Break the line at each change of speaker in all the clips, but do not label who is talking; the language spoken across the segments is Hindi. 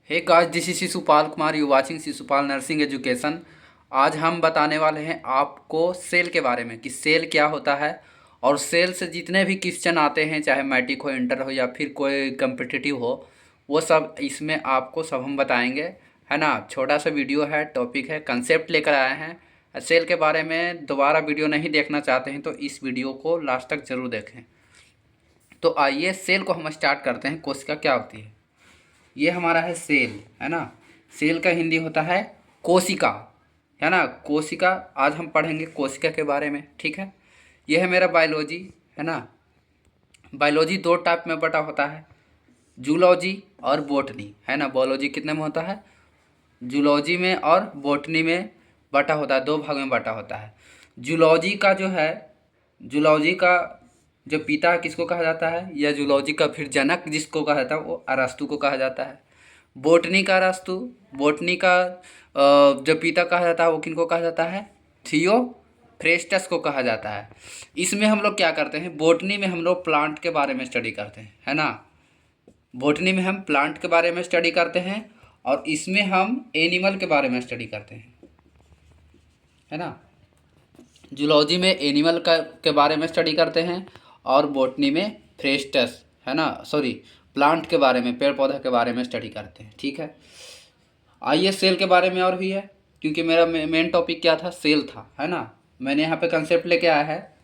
Hey guys, this is Shishupal Kumar, you watching Shishupal nursing education. आज हम बताने वाले हैं आपको सेल के बारे में कि सेल क्या होता है। और सेल से जितने भी क्वेश्चन आते हैं, चाहे मैट्रिक हो, इंटर हो या फिर कोई कम्पिटिटिव हो, वो सब इसमें आपको सब हम बताएंगे, है ना। छोटा सा वीडियो है, टॉपिक है, कंसेप्ट लेकर आए हैं। सेल के बारे में दोबारा वीडियो नहीं देखना चाहते हैं तो इस वीडियो को लास्ट तक ज़रूर देखें। तो आइए सेल को हम स्टार्ट करते हैं। कोशिका क्या होती है? ये हमारा है सेल, है ना। सेल का हिंदी होता है कोशिका, है ना। कोशिका आज हम पढ़ेंगे कोशिका के बारे में, ठीक है। ये है मेरा बायोलॉजी, है ना। बायोलॉजी दो टाइप में बटा होता है, जूलॉजी और बोटनी, है ना। बायोलॉजी कितने में होता है? जूलॉजी में और बोटनी में बटा होता है, दो भाग में बटा होता है। जूलॉजी का जो है, जूलॉजी का जो पिता है किसको कहा जाता है, या जूलॉजी का फिर जनक जिसको कहा जाता है वो अरस्तु को कहा जाता है। बोटनी का अरस्तु, बोटनी का जो पिता कहा जाता है वो किनको कहा जाता है? थियोफ्रेस्टस को कहा जाता है। इसमें हम लोग क्या करते हैं, बोटनी में हम लोग प्लांट के बारे में स्टडी करते हैं, है ना। बोटनी में हम प्लांट के बारे में स्टडी करते हैं और इसमें हम एनिमल के बारे में स्टडी करते हैं, है ना। जूलॉजी में एनिमल का के बारे में स्टडी करते हैं और बोटनी में फ्रेस्टस, है ना, सॉरी, प्लांट के बारे में, पेड़ पौधा के बारे में स्टडी करते हैं, ठीक है। आइए सेल के बारे में और भी है, क्योंकि मेरा मेन टॉपिक क्या था? सेल था, है ना। मैंने यहाँ पे कंसेप्ट लेके आया है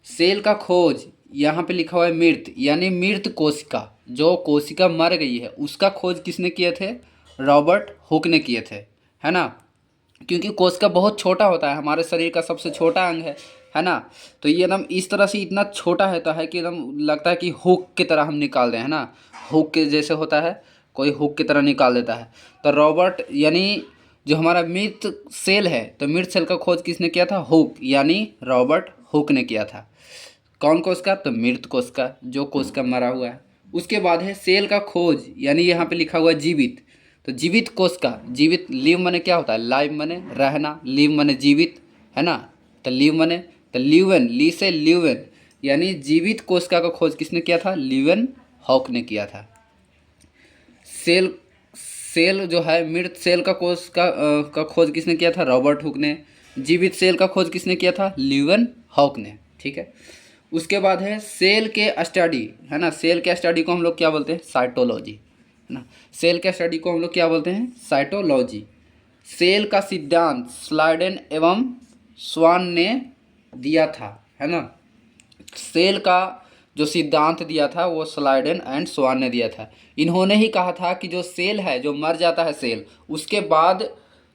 सेल का खोज। यहाँ पे लिखा हुआ है मृत, यानी मृत कोशिका, जो कोशिका मर गई है उसका खोज किसने किए थे? रॉबर्ट हुक ने किए थे, है ना। क्योंकि कोशिका बहुत छोटा होता है, हमारे शरीर का सबसे छोटा अंग है ना। तो ये एकदम इस तरह से इतना छोटा होता है कि एकदम लगता है कि हुक की तरह हम निकाल दें, है ना। हुक के जैसे होता है, कोई हुक की तरह निकाल देता है। तो रॉबर्ट यानी जो हमारा मृत सेल है, तो मृत सेल का खोज किसने किया था? हुक, यानी रॉबर्ट हुक ने किया था। कौन कोशिका? तो मृत कोशिका, जो कोशिका मरा हुआ है। उसके बाद है सेल का खोज, यानी यहाँ पे लिखा हुआ है जीवित। तो जीवित कोशिका, जीवित, लिव मने क्या होता है? लाइव मने रहना, लिव मने जीवित, है ना। तो लिव मने, तो लिवन, ली से लिवन, यानी जीवित कोशिका का खोज किसने किया था? लिवन हॉक ने किया था। सेल, सेल जो है मृत सेल का का खोज किसने किया था? रॉबर्ट हुक ने। जीवित सेल का खोज किसने किया था? लिवन हॉक ने, ठीक है। उसके बाद है सेल के स्टडी, है ना। सेल के स्टडी को हम लोग क्या बोलते हैं? साइटोलॉजी, है ना। सेल के स्टडी को हम लोग क्या बोलते हैं? साइटोलॉजी। सेल का सिद्धांत स्लाइडेन एवं स्वान ने दिया था, है ना। सेल का जो सिद्धांत दिया था वो स्लाइडेन एंड स्वान ने दिया था। इन्होंने ही कहा था कि जो सेल है, जो मर जाता है सेल, उसके बाद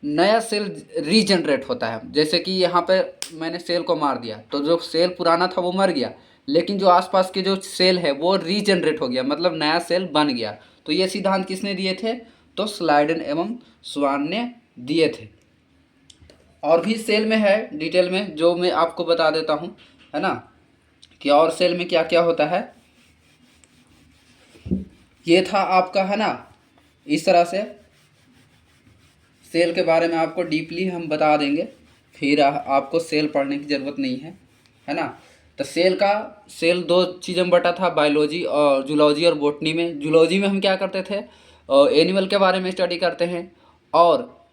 नया सेल रीजनरेट होता है। जैसे कि यहाँ पे मैंने सेल को मार दिया तो जो सेल पुराना था वो मर गया, लेकिन जो आसपास के जो सेल है वो रीजनरेट हो गया, मतलब नया सेल बन गया। तो ये सिद्धांत किसने दिए थे? तो स्लाइडेन एवं स्वान ने दिए थे। और भी सेल में है डिटेल में, जो मैं आपको बता देता हूँ, है ना, कि और सेल में क्या क्या होता है। ये था आपका, है ना। इस तरह से सेल के बारे में आपको डीपली हम बता देंगे, फिर आपको सेल पढ़ने की ज़रूरत नहीं है ना। तो सेल दो चीज़ों में बटा था, बायोलॉजी और जूलॉजी और बोटनी में। जूलॉजी में हम क्या करते थे? एनिमल के बारे में स्टडी करते हैं। और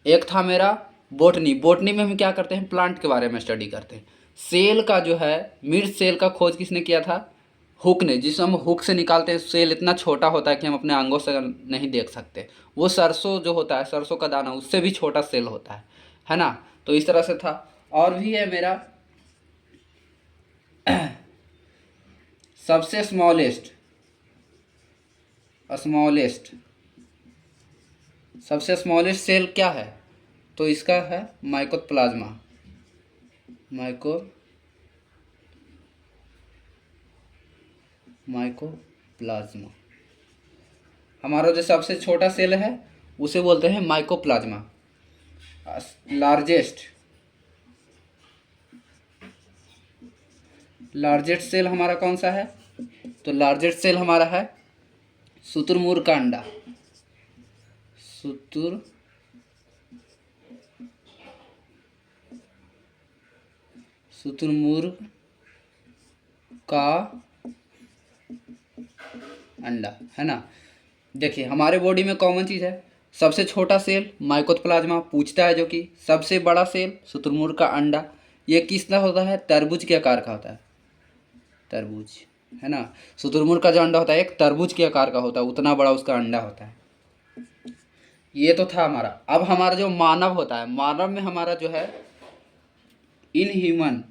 एक था मेरा बोटनी, बोटनी में हम क्या करते हैं? प्लांट के बारे में स्टडी करते हैं। सेल का जो है मृत सेल का खोज किसने किया था? हुक ने। जिसे हम हुक से निकालते हैं, सेल इतना छोटा होता है कि हम अपने आंगों से नहीं देख सकते। वो सरसों जो होता है, सरसों का दाना, उससे भी छोटा सेल होता है ना। तो इस तरह से था। और भी है मेरा सबसे स्मॉलेस्ट, स्मॉलेस्ट, सबसे स्मॉलेस्ट सेल क्या है? तो इसका है माइकोप्लाज्मा, माइको माइकोप्लाज्मा। हमारा जो सबसे छोटा सेल है उसे बोलते हैं माइकोप्लाज्मा। लार्जेस्ट, लार्जेस्ट सेल हमारा कौन सा है? तो लार्जेस्ट सेल हमारा है शुतुरमुर्ग का अंडा, शुतुर शुतुरमुर्ग का अंडा, है ना। देखिए हमारे बॉडी में कॉमन चीज़ है, सबसे छोटा सेल माइकोप्लाज्मा पूछता है, जो कि सबसे बड़ा सेल शुतुरमुर्ग का अंडा। ये किसका होता है? तरबूज के आकार का होता है, तरबूज, है ना। शुतुरमुर्ग का जो अंडा होता है एक तरबूज के आकार का होता है, उतना बड़ा उसका अंडा होता है। ये तो था हमारा। अब हमारा जो मानव होता है, मानव में हमारा जो है in human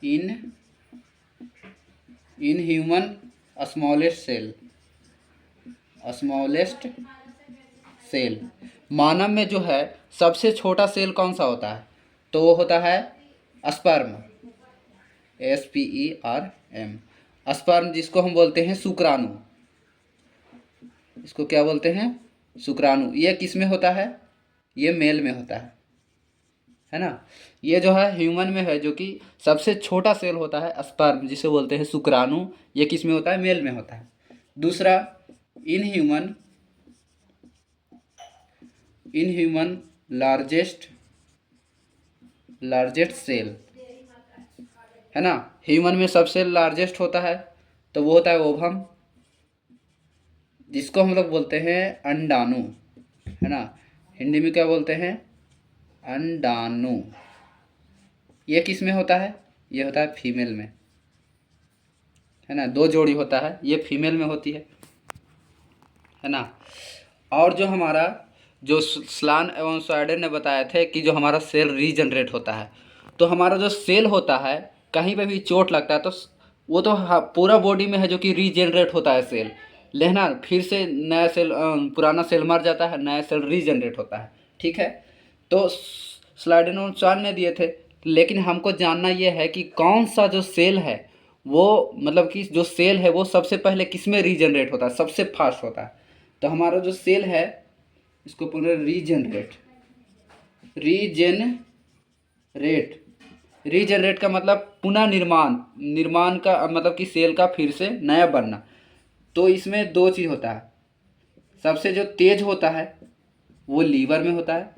in human smallest cell, मानव में जो है सबसे छोटा सेल कौन सा होता है? तो वो होता है स्पर्म, SPERM, स्पर्म, जिसको हम बोलते हैं शुक्राणु। इसको क्या बोलते हैं? शुक्राणु। ये किस में होता है? ये मेल में होता है ना। ये जो है ह्यूमन में है, जो कि सबसे छोटा सेल होता है स्पर्म, जिसे बोलते हैं शुक्राणु। ये किस में होता है? मेल में होता है। दूसरा, इन ह्यूमन लार्जेस्ट सेल, है ना। ह्यूमन में सबसे लार्जेस्ट होता है, तो वो होता है ओवम, जिसको हम लोग बोलते हैं अंडाणु, है ना। हिंदी में क्या बोलते हैं? अंडाणु। ये किस में होता है? ये होता है फीमेल में, है ना। 2 जोड़ी होता है, ये फीमेल में होती है ना। और जो हमारा जो स्लान एवं स्वाइडर ने बताए थे कि जो हमारा सेल रीजनरेट होता है, तो हमारा जो सेल होता है कहीं पे भी चोट लगता है तो वो तो पूरा बॉडी में है जो कि रीजनरेट होता है सेल, लेना फिर से नया सेल, पुराना सेल मर जाता है, नया सेल रीजनरेट होता है, ठीक है। तो स्लाइडर और स्वान ने दिए थे, लेकिन हमको जानना ये है कि कौन सा जो सेल है वो, मतलब कि जो सेल है वो सबसे पहले किस में रीजनरेट होता है, सबसे फास्ट होता है। तो हमारा जो सेल है इसको पूरा रीजनरेट का मतलब पुनः निर्माण का मतलब कि सेल का फिर से नया बनना। तो इसमें 2 चीज़ होता है, सबसे जो तेज होता है वो लीवर में होता है,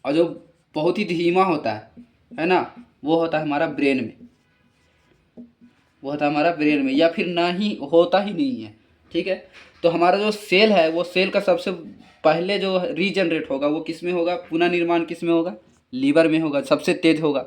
और जो बहुत ही धीमा होता है ना, वो होता है हमारा ब्रेन में, या फिर ना ही होता ही नहीं है, ठीक है। तो हमारा जो सेल है वो सेल का सबसे पहले जो रीजनरेट होगा वो किस में होगा? पुनः निर्माण किस में होगा? लीवर में होगा, सबसे तेज होगा।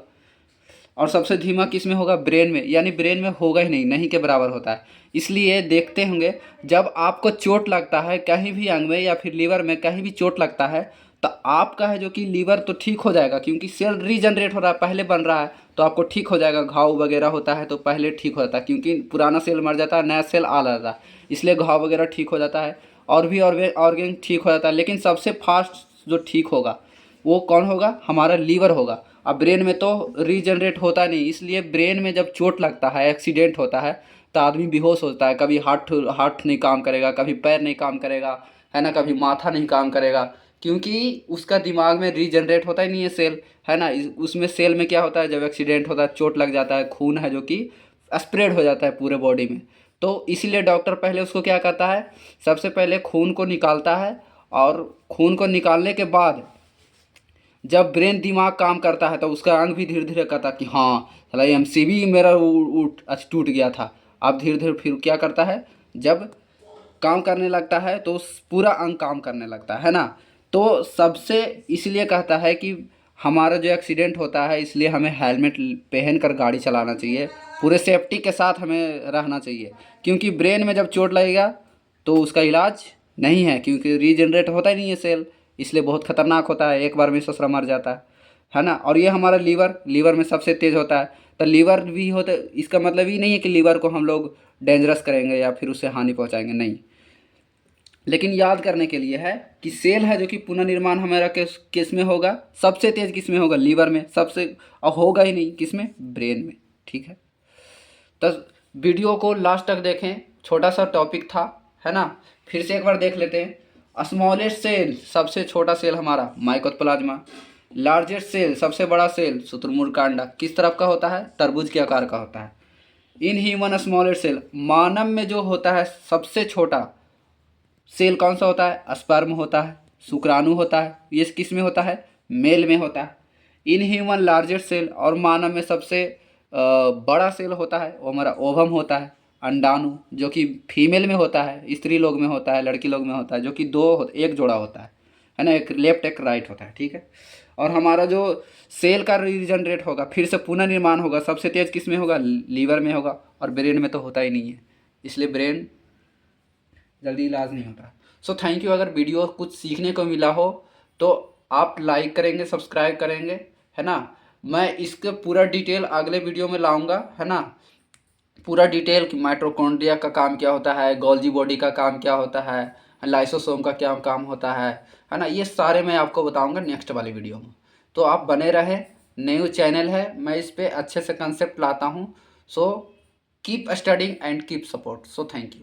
और सबसे धीमा किस में होगा? ब्रेन में, यानी ब्रेन में होगा ही नहीं, नहीं के बराबर होता है। इसलिए देखते होंगे जब आपको चोट लगता है कहीं भी अंग में या फिर लीवर में कहीं भी चोट लगता है, तो आपका है जो कि लीवर तो ठीक हो जाएगा, क्योंकि सेल रीजनरेट हो रहा है, पहले बन रहा है, तो आपको ठीक हो जाएगा। घाव वगैरह होता है तो पहले ठीक हो जाता है, क्योंकि पुराना सेल मर जाता है, नया सेल आ जाता है, इसलिए घाव वगैरह ठीक हो जाता है, और भी ऑर्गेन ठीक हो जाता है। लेकिन सबसे फास्ट जो ठीक होगा वो कौन होगा? हमारा लीवर होगा। अब ब्रेन में तो रीजनरेट होता नहीं, इसलिए ब्रेन में जब चोट लगता है, एक्सीडेंट होता है, तो आदमी बेहोश होता है। कभी हाथ नहीं काम करेगा, कभी पैर नहीं काम करेगा, है ना, कभी माथा नहीं काम करेगा, क्योंकि उसका दिमाग में रीजनरेट होता ही नहीं है सेल, है ना। उसमें सेल में क्या होता है, जब एक्सीडेंट होता है, चोट लग जाता है, खून है जो कि स्प्रेड हो जाता है पूरे बॉडी में। तो इसीलिए डॉक्टर पहले उसको क्या करता है? सबसे पहले खून को निकालता है, और खून को निकालने के बाद जब ब्रेन दिमाग काम करता है तो उसका अंग भी धीरे धीरे कहता है कि हाँ साला MCV मेरा आज टूट गया था। अब धीरे धीरे फिर क्या करता है, जब काम करने लगता है तो पूरा अंग काम करने लगता है ना। तो सबसे इसलिए कहता है कि हमारा जो एक्सीडेंट होता है, इसलिए हमें हेलमेट पहन कर गाड़ी चलाना चाहिए, पूरे सेफ्टी के साथ हमें रहना चाहिए, क्योंकि ब्रेन में जब चोट लगेगा तो उसका इलाज नहीं है, क्योंकि रीजनरेट होता ही नहीं है सेल, इसलिए बहुत खतरनाक होता है, एक बार में ससुरा मर जाता है ना। और ये हमारा लीवर में सबसे तेज होता है। तो लीवर भी होता है, इसका मतलब ये नहीं है कि लीवर को हम लोग डेंजरस करेंगे या फिर उसे हानि पहुंचाएंगे, नहीं। लेकिन याद करने के लिए है कि सेल है जो कि पुनर्निर्माण हमारा किस में होगा? सबसे तेज किस में होगा? लीवर में सबसे, और होगा ही नहीं किस में? ब्रेन में, ठीक है। तो वीडियो को लास्ट तक देखें, छोटा सा टॉपिक था, है ना। फिर से एक बार देख लेते हैं। स्मॉलेस्ट सेल, सबसे छोटा सेल हमारा माइकोप्लाज्मा। लार्जेस्ट सेल, सबसे बड़ा सेल शुतुरमुर्ग का अंडा, किस तरफ का होता है? तरबूज के आकार का होता है। इन ह्यूमन स्मॉलेस्ट सेल, मानव में जो होता है सबसे छोटा सेल कौन सा होता है? स्पर्म होता है, शुक्राणु होता है। ये किस में होता है? मेल में होता है। इन ह्यूमन लार्जेस्ट सेल, और मानव में सबसे बड़ा सेल होता है वो हमारा ओवम होता है, अंडाणु जो कि फीमेल में होता है, स्त्री लोग में होता है, लड़की लोग में होता है, जो कि एक जोड़ा होता है ना, एक लेफ्ट एक राइट होता है, ठीक है। और हमारा जो सेल का रीजनरेट होगा, फिर से पुनर्निर्माण होगा, सबसे तेज़ किस में होगा, लीवर में होगा, और ब्रेन में तो होता ही नहीं है, इसलिए ब्रेन जल्दी इलाज नहीं होता। So thank you. अगर वीडियो कुछ सीखने को मिला हो तो आप लाइक करेंगे, सब्सक्राइब करेंगे, है ना। मैं इसके पूरा डिटेल अगले वीडियो में लाऊंगा, है ना, पूरा डिटेल कि माइटोकॉन्ड्रिया का काम क्या होता है, गोल्जी बॉडी का काम क्या होता है, लाइसोसोम का क्या काम होता है ना, ये सारे मैं आपको बताऊंगा नेक्स्ट वाली वीडियो में। तो आप बने रहे, न्यू चैनल है, मैं इस पर अच्छे से कंसेप्ट लाता हूँ। So keep studying and keep support. So thank you.